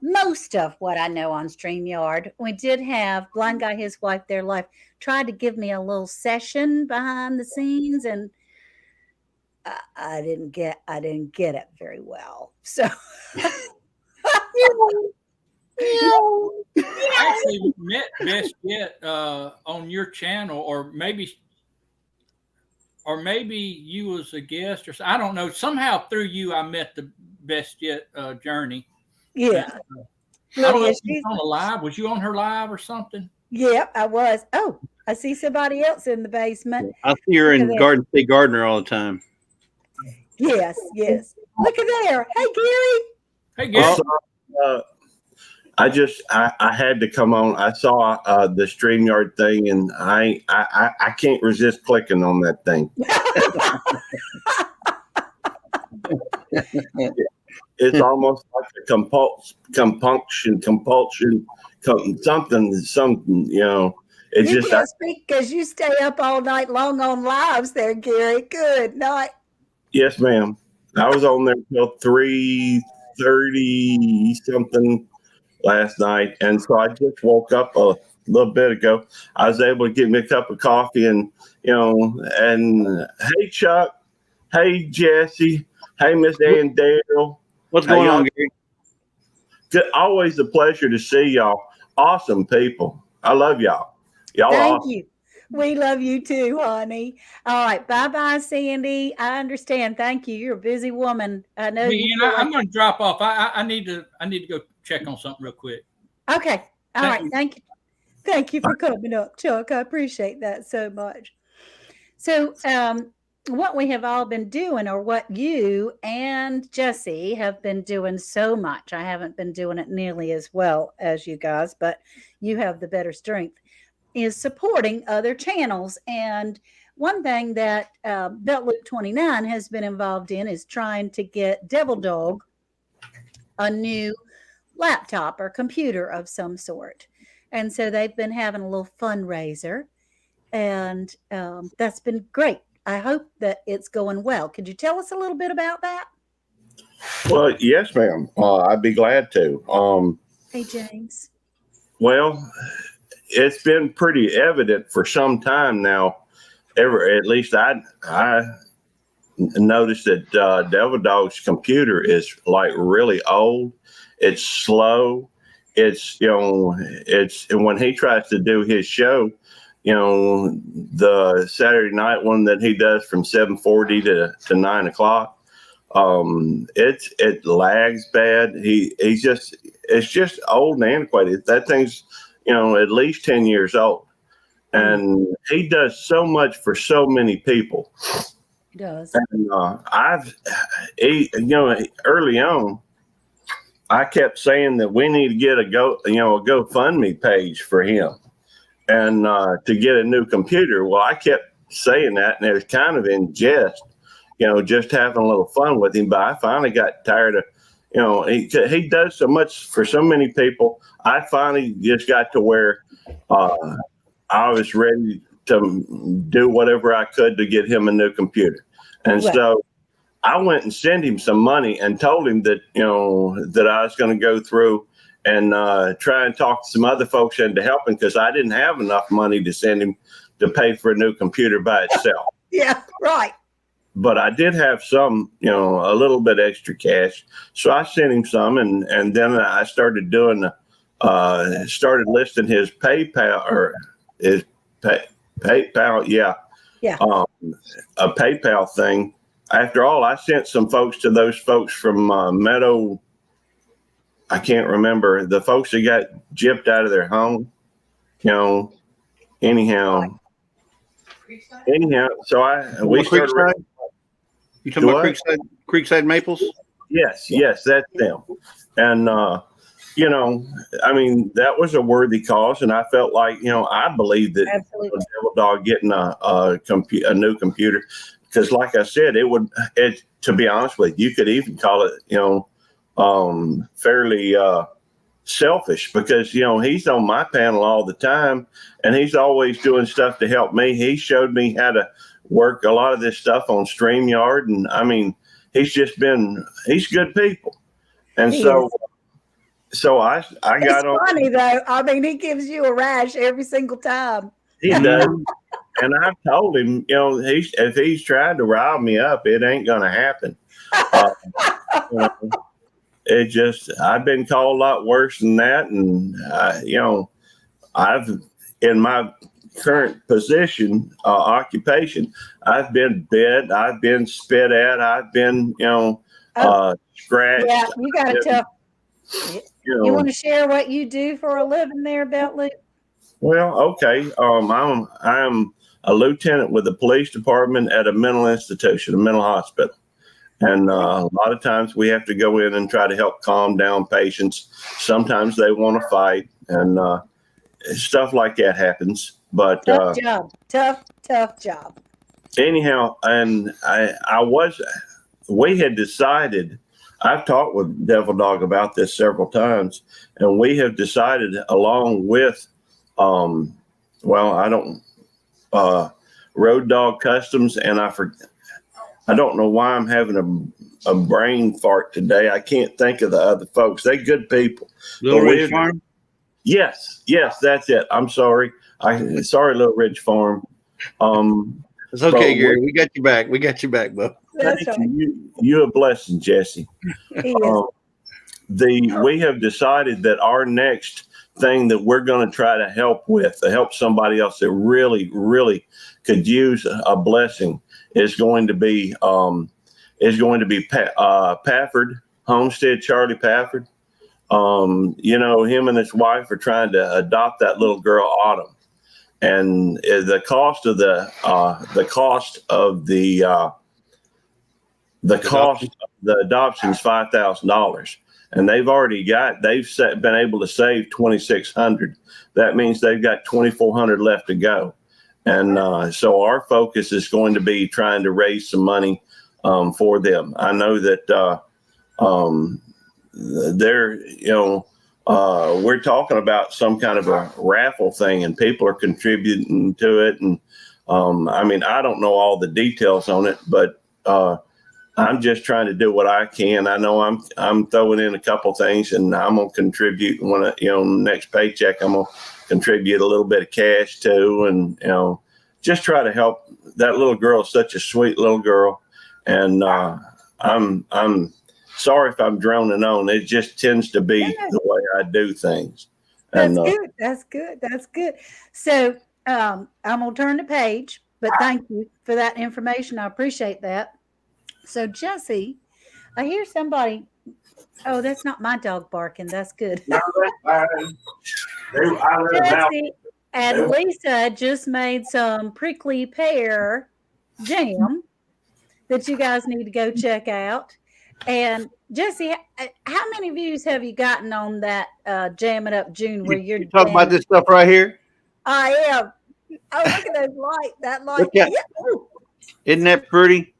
[SPEAKER 1] most of what I know on StreamYard. We did have Blind Guy, his wife, their life, tried to give me a little session behind the scenes, and I didn't get it very well. So
[SPEAKER 2] I actually met Best Yet on your channel, or maybe you was a guest, or I don't know. Somehow through you, I met the Best Yet Journey.
[SPEAKER 1] Yeah.
[SPEAKER 2] I don't know if you was on a live. Was you on her live or something?
[SPEAKER 1] Yeah, I was. Oh, I see somebody else in the basement.
[SPEAKER 3] I see her in Garden State Gardener all the time.
[SPEAKER 1] Yes, yes. Look at there. Hey, Gary.
[SPEAKER 2] Hey, Gary.
[SPEAKER 4] I had to come on. I saw the StreamYard thing, and I can't resist clicking on that thing. It's almost like a compulsion, something. You know, it's
[SPEAKER 1] you
[SPEAKER 4] just
[SPEAKER 1] can't speak because you stay up all night long on lives there, Gary. Good night.
[SPEAKER 4] Yes, ma'am. I was on there till 3:30 something last night, and so I just woke up a little bit ago. I was able to get me a cup of coffee, and hey Chuck, hey Jesse, hey Miss Ann Dale.
[SPEAKER 3] What's going on, Gary?
[SPEAKER 4] Good, always a pleasure to see y'all. Awesome people. I love y'all. Y'all
[SPEAKER 1] Thank
[SPEAKER 4] are awesome.
[SPEAKER 1] you. We love you too, honey. All right. Bye-bye, Sandy. I understand. Thank you. You're a busy woman. I know you.
[SPEAKER 2] I'm going to drop off. I need to go check on something real quick.
[SPEAKER 1] Okay. All right. Thank you. Thank you for coming up, Chuck. I appreciate that so much. So, what we have all been doing, or what you and Jesse have been doing so much, I haven't been doing it nearly as well as you guys, but you have the better strength, is supporting other channels. And one thing that Belt Loop 29 has been involved in is trying to get Devil Dog a new laptop or computer of some sort. And so they've been having a little fundraiser, and that's been great. I hope that it's going well. Could you tell us a little bit about that?
[SPEAKER 4] Well, yes, ma'am. I'd be glad to.
[SPEAKER 1] Hey, James.
[SPEAKER 4] Well, it's been pretty evident for some time now. At least I noticed that Devil Dog's computer is like really old. It's slow. It's and when he tries to do his show, the Saturday night one that he does from 7:40 to 9 o'clock, it lags bad. It's just old and antiquated. That thing's at least 10 years old, and he does so much for so many people.
[SPEAKER 1] He does.
[SPEAKER 4] And early on, I kept saying that we need to get a GoFundMe page for him, and to get a new computer. Well, I kept saying that, and it was kind of in jest, just having a little fun with him. But I finally got tired of, he does so much for so many people. I finally just got to where I was ready to do whatever I could to get him a new computer. And so I went and sent him some money and told him that, that I was going to go through and try and talk to some other folks into helping, because I didn't have enough money to send him to pay for a new computer by itself.
[SPEAKER 1] Yeah, right.
[SPEAKER 4] But I did have some, a little bit extra cash. So I sent him some, and then I started started listing his PayPal, or his PayPal. Yeah.
[SPEAKER 1] Yeah.
[SPEAKER 4] A PayPal thing. After all, I sent some folks to those folks from Meadow. I can't remember the folks that got gypped out of their home. Anyhow. So we started.
[SPEAKER 3] You talking about Creekside Maples?
[SPEAKER 4] Yes, that's them. And I mean, that was a worthy cause, and I felt like I believed that Devil Dog getting a new computer, because like I said, to be honest with you, could even call it fairly selfish, because he's on my panel all the time, and he's always doing stuff to help me. He showed me how to work a lot of this stuff on StreamYard, and I mean, he's good people. And so I got on.
[SPEAKER 1] It's funny though. I mean, he gives you a rash every single time.
[SPEAKER 4] He does. And I've told him, if he's trying to rile me up, it ain't going to happen. I've been called a lot worse than that. And, I've, in my current position, occupation, I've been bit, I've been spit at, I've been, scratched.
[SPEAKER 1] Yeah, you got to tell. You want to share what you do for a living there, Bentley?
[SPEAKER 4] Well, okay. I'm a lieutenant with the police department at a mental institution, a mental hospital. And a lot of times we have to go in and try to help calm down patients. Sometimes they want to fight, and stuff like that happens. But
[SPEAKER 1] tough job, tough job.
[SPEAKER 4] Anyhow, and we had decided, I've talked with Devil Dog about this several times, and we have decided along with, Road Dog Customs, and I don't know why I'm having a brain fart today. I can't think of the other folks. They're good people.
[SPEAKER 3] Little Ridge Farm?
[SPEAKER 4] Yes, that's it. I'm sorry. Sorry, Little Ridge Farm.
[SPEAKER 3] It's okay, Gary. We got you back. We got you back, bub.
[SPEAKER 1] That's right.
[SPEAKER 4] You're a blessing, Jesse.
[SPEAKER 1] He is.
[SPEAKER 4] We have decided that our next thing that we're going to try to help somebody else that really, really could use a blessing is going to be Pafford Homestead, Charlie Pafford. Him and his wife are trying to adopt that little girl Autumn, and the cost of the adoption is $5,000, and they've been able to save $2,600. That means they've got $2,400 left to go, and so our focus is going to be trying to raise some money for them. I know that we're talking about some kind of a raffle thing, and people are contributing to it. And I don't know all the details on it, but I'm just trying to do what I can. I know I'm throwing in a couple things, and I'm gonna contribute when next paycheck. I'm gonna contribute a little bit of cash too, and just try to help. That little girl is such a sweet little girl, and I'm sorry if I'm droning on. It just tends to be the way I do things.
[SPEAKER 1] That's good. That's good. So I'm going to turn the page, but thank you for that information. I appreciate that. So, Jesse, I hear somebody. Oh, that's not my dog barking. That's good.
[SPEAKER 4] No, that's fine.
[SPEAKER 1] Jesse and Lisa just made some prickly pear jam that you guys need to go check out. And Jesse, how many views have you gotten on that Jamming Up June where you're
[SPEAKER 3] talking about this stuff right here?
[SPEAKER 1] I am. Oh, look at those light. That light.
[SPEAKER 3] Yeah. Isn't that pretty?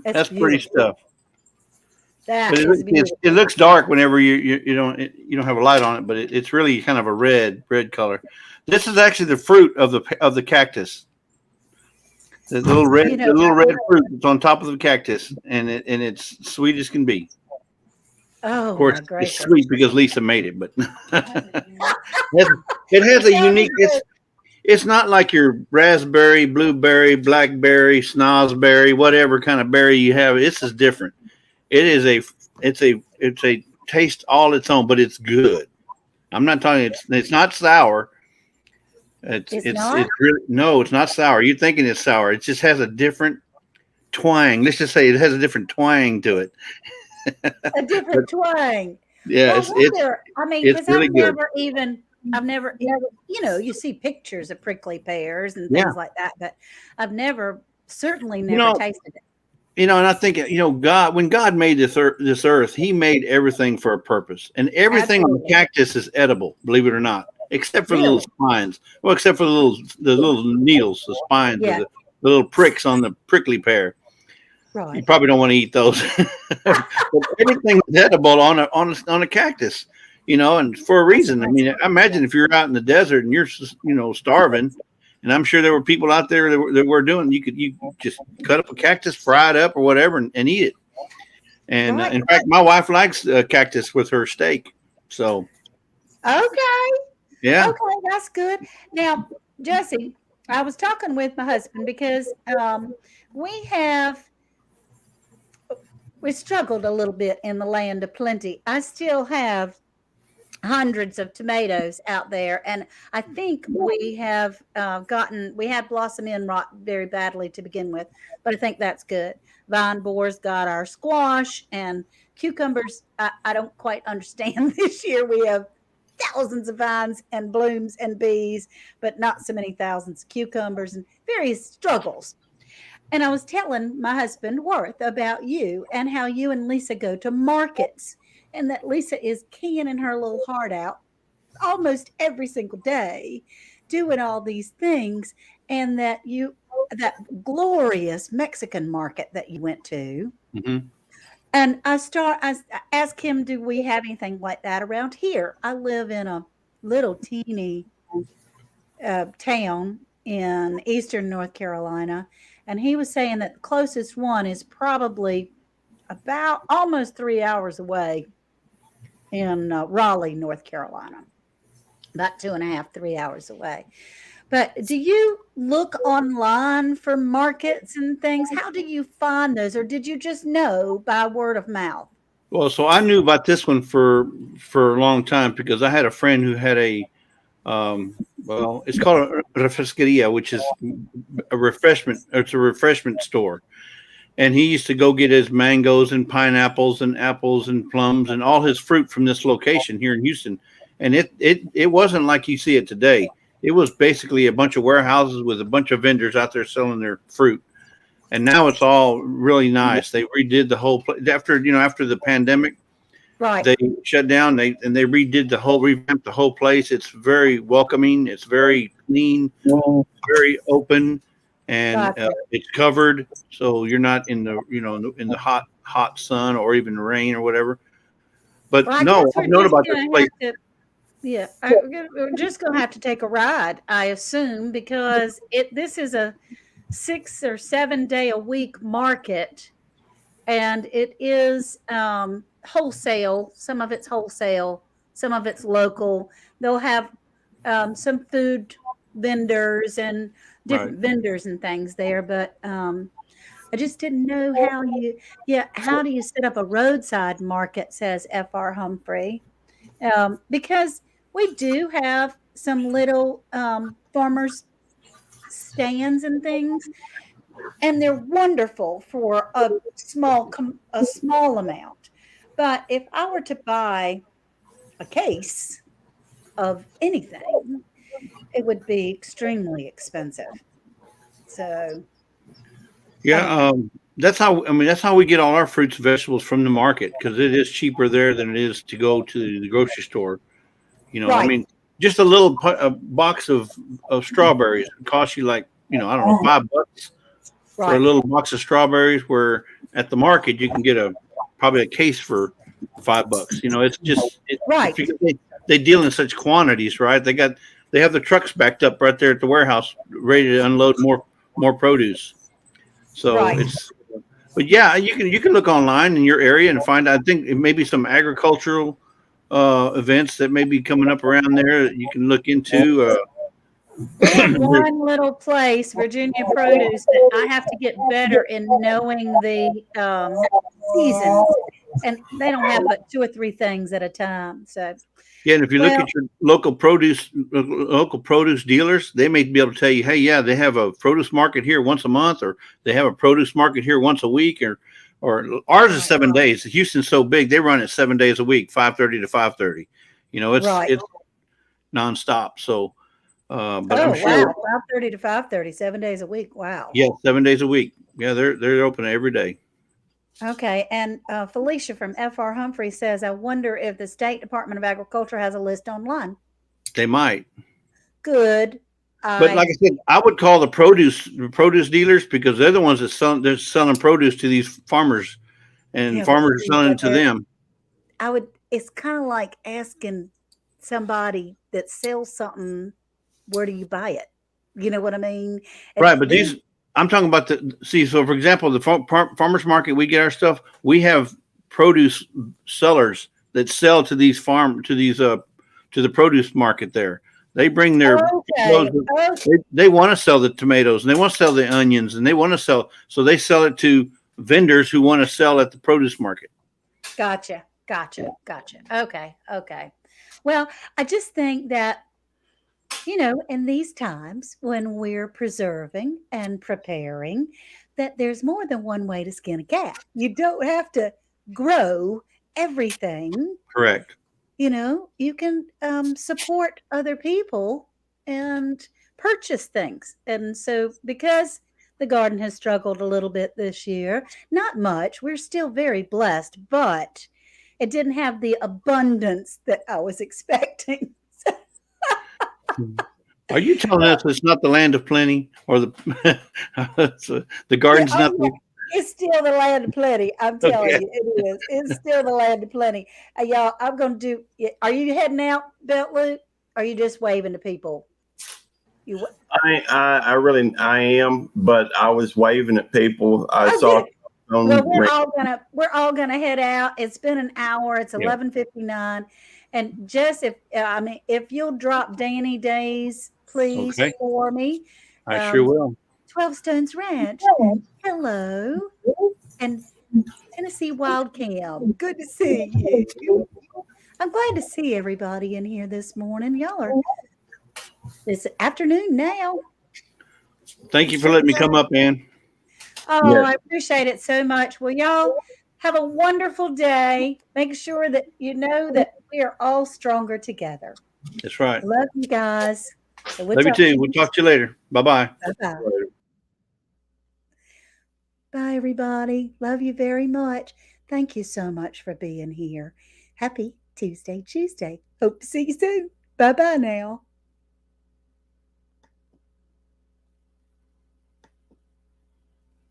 [SPEAKER 3] That's pretty stuff. It looks dark whenever you don't have a light on it, but it's really kind of a red color. This is actually the fruit of the cactus. The little red fruit that's on top of the cactus, and it's sweet as can be.
[SPEAKER 1] Oh,
[SPEAKER 3] of course, it's sweet because Lisa made it, but it has a unique. It's not like your raspberry, blueberry, blackberry, snozberry, whatever kind of berry you have. This is different. It's a taste all its own, but it's good. I'm not talking. It's not sour. It's really no. It's not sour. You're thinking it's sour. It just has a different twang. Let's just say it has a different twang to it.
[SPEAKER 1] A different twang.
[SPEAKER 3] Yeah, it's really good.
[SPEAKER 1] I've never, you see pictures of prickly pears and things like that, but I've certainly never tasted it.
[SPEAKER 3] And I think, God, when God made this earth, he made everything for a purpose, and everything on the cactus is edible, believe it or not, except for the little spines. Well, except for the little needles, the spines, the little pricks on the prickly pear. Right. You probably don't want to eat those. But everything is edible on a cactus, and for a reason. I mean, I imagine if you're out in the desert and you're, starving, and I'm sure there were people out there that were doing, you just cut up a cactus, fry it up or whatever, and eat it. And in fact, my wife likes cactus with her steak. So.
[SPEAKER 1] Okay.
[SPEAKER 3] Yeah.
[SPEAKER 1] Okay, that's good. Now, Jesse, I was talking with my husband because we struggled a little bit in the land of plenty. I still have hundreds of tomatoes out there, and I think we have we had blossom end rot very badly to begin with, but I think that's good. Vine borers got our squash, and cucumbers I don't quite understand this year. We have thousands of vines and blooms and bees, but not so many thousands of cucumbers and various struggles. And I was telling my husband Worth about you and how you and Lisa go to markets, and that Lisa is canning her little heart out almost every single day, doing all these things, and that glorious Mexican market that you went to.
[SPEAKER 3] Hmm.
[SPEAKER 1] And I asked him, do we have anything like that around here? I live in a little teeny town in eastern North Carolina, and he was saying that the closest one is probably about almost 3 hours away in Raleigh, North Carolina, about 2.5, 3 hours away. But do you look online for markets and things? How do you find those, or did you just know by word of mouth?
[SPEAKER 3] Well, so I knew about this one for a long time because I had a friend who had a well, it's called a refresqueria, which is a refreshment. It's a refreshment store, and he used to go get his mangoes and pineapples and apples and plums and all his fruit from this location here in Houston. And it wasn't like you see it today. It was basically a bunch of warehouses with a bunch of vendors out there selling their fruit. And now it's all really nice. They redid the whole place after the pandemic.
[SPEAKER 1] Right.
[SPEAKER 3] They shut down. They revamped the whole place. It's very welcoming. It's very clean, very open, and
[SPEAKER 1] Gotcha.
[SPEAKER 3] it's covered, so you're not in the in the hot sun or even rain or whatever. But
[SPEAKER 1] Well, I
[SPEAKER 3] no,
[SPEAKER 1] guess
[SPEAKER 3] I've
[SPEAKER 1] we're
[SPEAKER 3] known
[SPEAKER 1] just
[SPEAKER 3] about this
[SPEAKER 1] gonna
[SPEAKER 3] place.
[SPEAKER 1] have to. Yeah, we're just gonna have to take a ride, I assume, because this is a 6 or 7 day a week market, and it is wholesale. Some of it's wholesale, some of it's local. They'll have some food vendors and
[SPEAKER 3] Right.
[SPEAKER 1] different vendors and things there, but I just didn't know how yeah, how do you set up a roadside market, says F.R. Humphrey. Because we do have some little farmers stands and things, and they're wonderful for a small amount. But if I were to buy a case of anything, it would be extremely expensive. So I
[SPEAKER 3] Yeah.
[SPEAKER 1] don't know.
[SPEAKER 3] That's how we get all our fruits and vegetables from the market because it is cheaper there than it is to go to the grocery store. I
[SPEAKER 1] Right,
[SPEAKER 3] mean, just a box of strawberries would cost you like I don't know, $5 for a
[SPEAKER 1] right,
[SPEAKER 3] little box of strawberries. Where at the market you can get probably a case for $5. It's just it's
[SPEAKER 1] right.
[SPEAKER 3] because they deal in such quantities, right? They have the trucks backed up right there at the warehouse, ready to unload more produce. So
[SPEAKER 1] Right.
[SPEAKER 3] it's but yeah, you can look online in your area and find. I think it may be some agricultural events that may be coming up around there that you can look into.
[SPEAKER 1] We have one little place, Virginia Produce, that I have to get better in knowing the seasons, and they don't have but 2 or 3 things at a time. So,
[SPEAKER 3] Yeah, and if you look
[SPEAKER 1] well,
[SPEAKER 3] at your local produce dealers, they may be able to tell you, hey, yeah, they have a produce market here once a month, or they have a produce market here once a week, or ours is
[SPEAKER 1] right,
[SPEAKER 3] 7 days. Houston's so big, they run it 7 days a week, 5:30 to 5:30. It's
[SPEAKER 1] right.
[SPEAKER 3] it's nonstop. So, but I'm
[SPEAKER 1] Oh,
[SPEAKER 3] sure,
[SPEAKER 1] wow, 5:30 to 5:30, 7 days a week. Wow.
[SPEAKER 3] yeah, 7 days a week. Yeah, they're open every day.
[SPEAKER 1] Okay, and Felicia from FR Humphrey says, I wonder if the State Department of Agriculture has a list online.
[SPEAKER 3] They might.
[SPEAKER 1] Good
[SPEAKER 3] But like I said, I would call the produce dealers because they're the ones they're selling produce to these farmers, and
[SPEAKER 1] Yeah, but
[SPEAKER 3] farmers are
[SPEAKER 1] see,
[SPEAKER 3] selling it to them.
[SPEAKER 1] it's kind of like asking somebody that sells something, where do you buy it? You know what I mean? And
[SPEAKER 3] Right, but I'm talking about so for example, the farmers market, we get our stuff. We have produce sellers that sell to these to the produce market there. They bring their
[SPEAKER 1] okay,
[SPEAKER 3] kilos. They want to sell the tomatoes and they want to sell the onions and they want to sell, so they sell it to vendors who want to sell at the produce market.
[SPEAKER 1] gotcha, gotcha, gotcha. Okay, okay. Well, I just think that, in these times when we're preserving and preparing, that there's more than one way to skin a cat. You don't have to grow everything.
[SPEAKER 3] Correct.
[SPEAKER 1] You can support other people and purchase things. And so, because The garden has struggled a little bit this year. Not much. We're still very blessed, but it didn't have the abundance that I was expecting.
[SPEAKER 3] Are you telling us it's not the land of plenty, or the the
[SPEAKER 1] Yeah,
[SPEAKER 3] garden's
[SPEAKER 1] oh
[SPEAKER 3] not
[SPEAKER 1] yeah,
[SPEAKER 3] the
[SPEAKER 1] it's still the land of plenty. I'm telling
[SPEAKER 3] okay?
[SPEAKER 1] you, it is. It's still the land of plenty. Y'all, I'm gonna do. Are you heading out, Belt Luke? Are you just waving to people? You
[SPEAKER 4] I am, but I was waving at people. I saw
[SPEAKER 1] okay?
[SPEAKER 4] it
[SPEAKER 1] Well,
[SPEAKER 4] on
[SPEAKER 1] we're all gonna head out. It's been an hour. It's
[SPEAKER 4] yeah.
[SPEAKER 1] 11:59, and Jess, if you'll drop Danny Days, please
[SPEAKER 3] Okay,
[SPEAKER 1] for me.
[SPEAKER 3] I sure
[SPEAKER 1] Um,
[SPEAKER 3] will.
[SPEAKER 1] 12 Stones Ranch. Hello, and Tennessee Wild Cam. Good to see you. I'm glad to see everybody in here this morning. Y'all are it's afternoon now.
[SPEAKER 3] Thank you for letting me come up, Ann.
[SPEAKER 1] Oh,
[SPEAKER 4] Yes.
[SPEAKER 1] I appreciate it so much. Well, y'all have a wonderful day. Make sure that you know that we are all stronger together.
[SPEAKER 3] That's right.
[SPEAKER 1] Love you guys. And we'll
[SPEAKER 3] Love you
[SPEAKER 1] talk to
[SPEAKER 3] too.
[SPEAKER 1] you.
[SPEAKER 3] We'll talk to you later. Bye bye.
[SPEAKER 1] Bye-bye. Bye, everybody. Love you very much. Thank you so much for being here. Happy Tuesday, Tuesday. Hope to see you soon. Bye bye now.